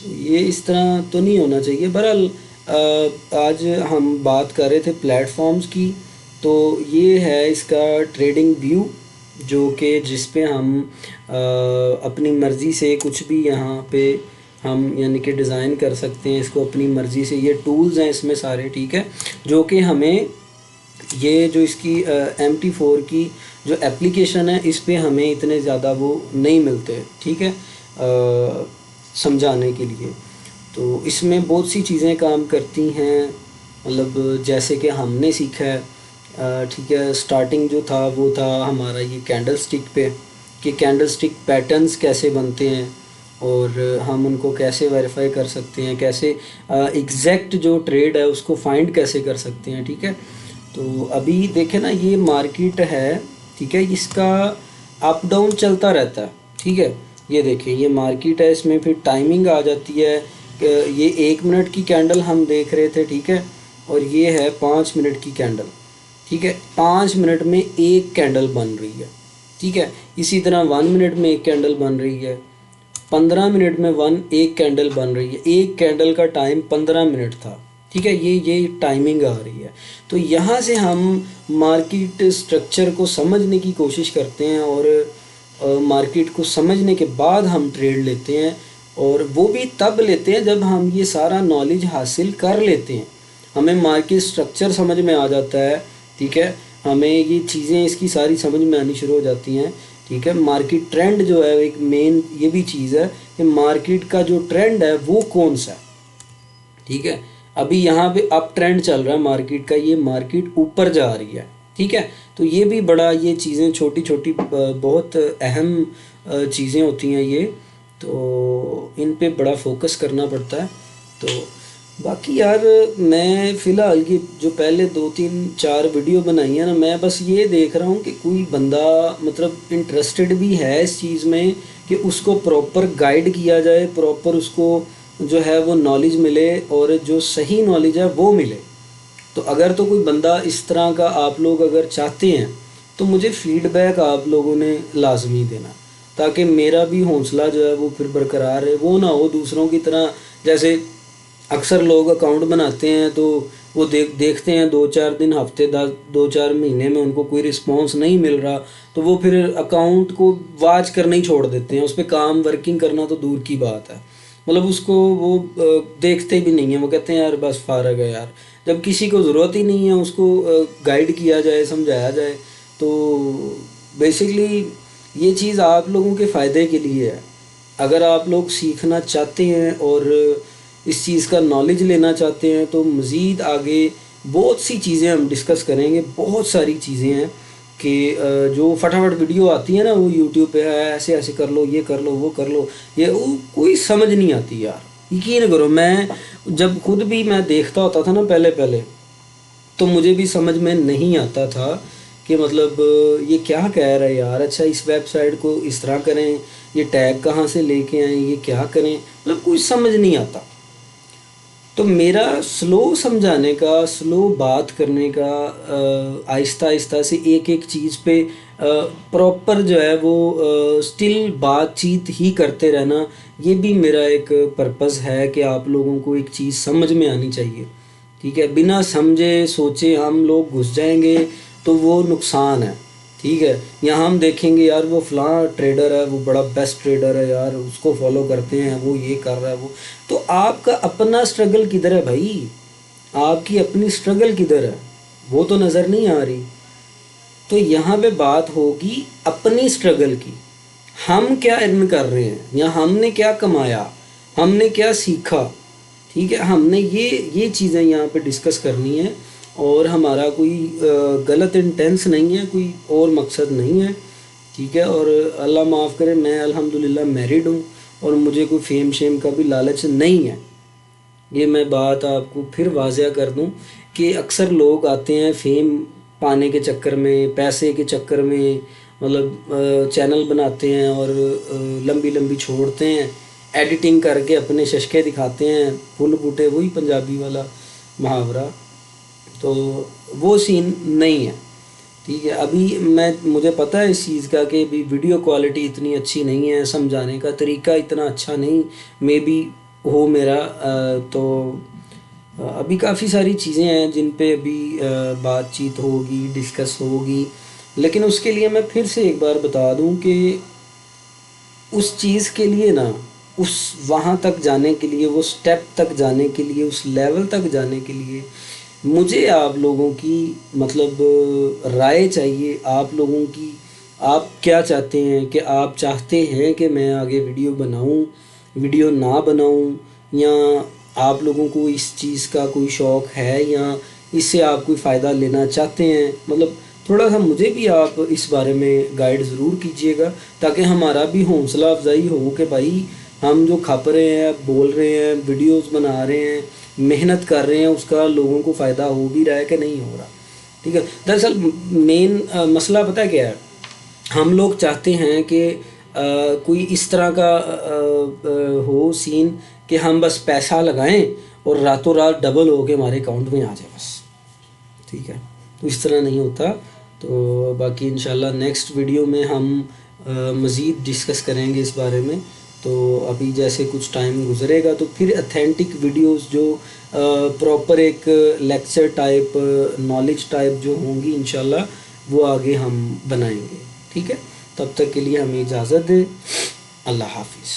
یہ اس طرح تو نہیں ہونا چاہیے. بہرحال آج ہم بات کر رہے تھے پلیٹ فارمز کی. تو یہ ہے اس کا ٹریڈنگ ویو، جو کہ جس پہ ہم اپنی مرضی سے کچھ بھی یہاں پہ ہم یعنی کہ ڈیزائن کر سکتے ہیں اس کو اپنی مرضی سے. یہ ٹولز ہیں اس میں سارے، ٹھیک ہے، جو کہ ہمیں یہ جو اس کی MT4 کی جو اپلیکیشن ہے اس پہ ہمیں اتنے زیادہ وہ نہیں ملتے، ٹھیک ہے، سمجھانے کے لیے. تو اس میں بہت سی چیزیں کام کرتی ہیں، مطلب جیسے کہ ہم نے سیکھا ہے، ٹھیک ہے. سٹارٹنگ جو تھا وہ تھا ہمارا یہ کینڈل سٹک پہ، کہ کینڈل سٹک پیٹرنز کیسے بنتے ہیں اور ہم ان کو کیسے ویریفائی کر سکتے ہیں، کیسے ایگزیکٹ جو ٹریڈ ہے اس کو فائنڈ کیسے کر سکتے ہیں، ٹھیک ہے. تو ابھی دیکھیں نا، یہ مارکیٹ ہے، ٹھیک ہے، اس کا اپ ڈاؤن چلتا رہتا ہے، ٹھیک ہے. یہ دیکھیں، یہ مارکیٹ ہے، اس میں پھر ٹائمنگ آ جاتی ہے. یہ 1 منٹ کی کینڈل ہم دیکھ رہے تھے، ٹھیک ہے، اور یہ ہے 5 منٹ کی کینڈل، ٹھیک ہے. 5 منٹ میں ایک کینڈل بن رہی ہے، ٹھیک ہے. اسی طرح 1 منٹ میں ایک کینڈل بن رہی ہے، 15 منٹ میں ایک کینڈل بن رہی ہے. ایک کینڈل کا ٹائم 15 منٹ تھا، ٹھیک ہے. یہ ٹائمنگ آ رہی ہے. تو یہاں سے ہم مارکیٹ سٹرکچر کو سمجھنے کی کوشش کرتے ہیں، اور مارکیٹ کو سمجھنے کے بعد ہم ٹریڈ لیتے ہیں. اور وہ بھی تب لیتے ہیں جب ہم یہ سارا نالج حاصل کر لیتے ہیں، ہمیں مارکیٹ سٹرکچر سمجھ میں آ جاتا ہے، ٹھیک ہے. ہمیں یہ چیزیں اس کی ساری سمجھ میں آنی شروع ہو جاتی ہیں، ٹھیک ہے. مارکیٹ ٹرینڈ جو ہے ایک مین یہ بھی چیز ہے کہ مارکیٹ کا جو ٹرینڈ ہے وہ کون سا ہے، ٹھیک ہے. ابھی یہاں پہ اپ ٹرینڈ چل رہا ہے مارکیٹ کا، یہ مارکیٹ اوپر جا رہی ہے، ٹھیک ہے. تو یہ بھی بڑا، یہ چیزیں چھوٹی چھوٹی بہت اہم چیزیں ہوتی ہیں یہ، تو ان پہ بڑا فوکس کرنا پڑتا ہے. تو باقی یار میں فی الحال کی جو پہلے 2 3 4 ویڈیو بنائی ہیں نا، میں بس یہ دیکھ رہا ہوں کہ کوئی بندہ مطلب انٹرسٹڈ بھی ہے اس چیز میں کہ اس کو پراپر گائیڈ کیا جائے، پراپر اس کو جو ہے وہ نالج ملے، اور جو صحیح نالج ہے وہ ملے. تو اگر تو کوئی بندہ اس طرح کا آپ لوگ اگر چاہتے ہیں تو مجھے فیڈ بیک آپ لوگوں نے لازمی دینا، تاکہ میرا بھی حوصلہ جو ہے وہ پھر برقرار رہے. وہ نہ ہو دوسروں کی طرح، جیسے اکثر لوگ اکاؤنٹ بناتے ہیں تو وہ دیکھتے ہیں 2 4 دن، ہفتے 2 4 مہینے میں ان کو کوئی رسپانس نہیں مل رہا، تو وہ پھر اکاؤنٹ کو واچ کرنا ہی چھوڑ دیتے ہیں. اس پہ کام ورکنگ کرنا تو دور کی بات ہے، مطلب اس کو وہ دیکھتے بھی نہیں ہیں. وہ کہتے ہیں یار بس فارغ ہے یار، جب کسی کو ضرورت ہی نہیں ہے اس کو گائیڈ کیا جائے، سمجھایا جائے. تو بیسکلی یہ چیز آپ لوگوں کے فائدے کے لیے ہے. اگر آپ لوگ سیکھنا چاہتے ہیں اور اس چیز کا نالج لینا چاہتے ہیں تو مزید آگے بہت سی چیزیں ہم ڈسکس کریں گے. بہت ساری چیزیں ہیں کہ جو فٹافٹ ویڈیو آتی ہیں نا وہ یوٹیوب پہ ایسے ایسے کر لو، یہ کر لو، وہ کر لو، یہ کوئی سمجھ نہیں آتی یار. یقین کرو، میں جب خود بھی میں دیکھتا ہوتا تھا نا پہلے تو مجھے بھی سمجھ میں نہیں آتا تھا کہ مطلب یہ کیا کہہ رہا ہے یار. اچھا اس ویب سائٹ کو اس طرح کریں، یہ ٹیگ کہاں سے لے کے آئیں، یہ کیا کریں، مطلب کچھ سمجھ نہیں آتا. تو میرا سلو سمجھانے کا، سلو بات کرنے کا، آہستہ آہستہ سے ایک ایک چیز پہ پراپر جو ہے وہ سٹل بات چیت ہی کرتے رہنا، یہ بھی میرا ایک پرپز ہے کہ آپ لوگوں کو ایک چیز سمجھ میں آنی چاہیے، ٹھیک ہے. بنا سمجھے سوچے ہم لوگ گھس جائیں گے تو وہ نقصان ہے، ٹھیک ہے. یہاں ہم دیکھیں گے یار وہ فلاں ٹریڈر ہے، وہ بڑا بیسٹ ٹریڈر ہے یار، اس کو فالو کرتے ہیں، وہ یہ کر رہا ہے، وہ تو آپ کا اپنا سٹرگل کدھر ہے بھائی؟ آپ کی اپنی سٹرگل کدھر ہے؟ وہ تو نظر نہیں آ رہی. تو یہاں پہ بات ہوگی اپنی سٹرگل کی، ہم کیا ارن کر رہے ہیں یا ہم نے کیا کمایا، ہم نے کیا سیکھا، ٹھیک ہے. ہم نے یہ چیزیں یہاں پہ ڈسکس کرنی ہے، اور ہمارا کوئی غلط انٹینس نہیں ہے، کوئی اور مقصد نہیں ہے، ٹھیک ہے. اور اللہ معاف کرے، میں الحمدللہ میرڈ ہوں اور مجھے کوئی فیم شیم کا بھی لالچ نہیں ہے. یہ میں بات آپ کو پھر واضح کر دوں کہ اکثر لوگ آتے ہیں فیم پانے کے چکر میں، پیسے کے چکر میں، مطلب چینل بناتے ہیں اور لمبی لمبی چھوڑتے ہیں، ایڈیٹنگ کر کے اپنے ششکے دکھاتے ہیں، پھول بوٹے، وہی پنجابی والا محاورہ. تو وہ سین نہیں ہے، ٹھیک ہے. ابھی مجھے پتہ ہے اس چیز کا کہ بھی ویڈیو کوالٹی اتنی اچھی نہیں ہے، سمجھانے کا طریقہ اتنا اچھا نہیں، مے بی ہو میرا تو ابھی کافی ساری چیزیں ہیں جن پہ ابھی بات چیت ہوگی، ڈسکس ہوگی، لیکن اس کے لیے میں پھر سے ایک بار بتا دوں کہ اس چیز کے لیے نا، اس وہاں تک جانے کے لیے، وہ سٹیپ تک جانے کے لیے، اس لیول تک جانے کے لیے مجھے آپ لوگوں کی مطلب رائے چاہیے، آپ لوگوں کی، آپ کیا چاہتے ہیں، کہ آپ چاہتے ہیں کہ میں آگے ویڈیو بناؤں، ویڈیو نہ بناؤں، یا آپ لوگوں کو اس چیز کا کوئی شوق ہے، یا اس سے آپ کوئی فائدہ لینا چاہتے ہیں. مطلب تھوڑا سا مجھے بھی آپ اس بارے میں گائیڈ ضرور کیجیے گا، تاکہ ہمارا بھی حوصلہ افزائی ہو کہ بھائی ہم جو کھپ رہے ہیں، بول رہے ہیں، ویڈیوز بنا رہے ہیں، محنت کر رہے ہیں، اس کا لوگوں کو فائدہ ہو بھی رہا ہے کہ نہیں ہو رہا. ٹھیک ہے. دراصل مین مسئلہ پتہ کیا ہے، ہم لوگ چاہتے ہیں کہ کوئی اس طرح کا ہو سین کہ ہم بس پیسہ لگائیں اور راتوں رات ڈبل ہو کے ہمارے اکاؤنٹ میں آ جائے بس. ٹھیک ہے. تو اس طرح نہیں ہوتا. تو باقی انشاءاللہ نیکسٹ ویڈیو میں ہم مزید ڈسکس کریں گے اس بارے میں. تو ابھی جیسے کچھ ٹائم گزرے گا تو پھر اتھینٹک ویڈیوز جو پراپر ایک لیکچر ٹائپ، نالج ٹائپ جو ہوں گی انشاءاللہ وہ آگے ہم بنائیں گے. ٹھیک ہے. تب تک کے لیے ہمیں اجازت دیں. اللہ حافظ.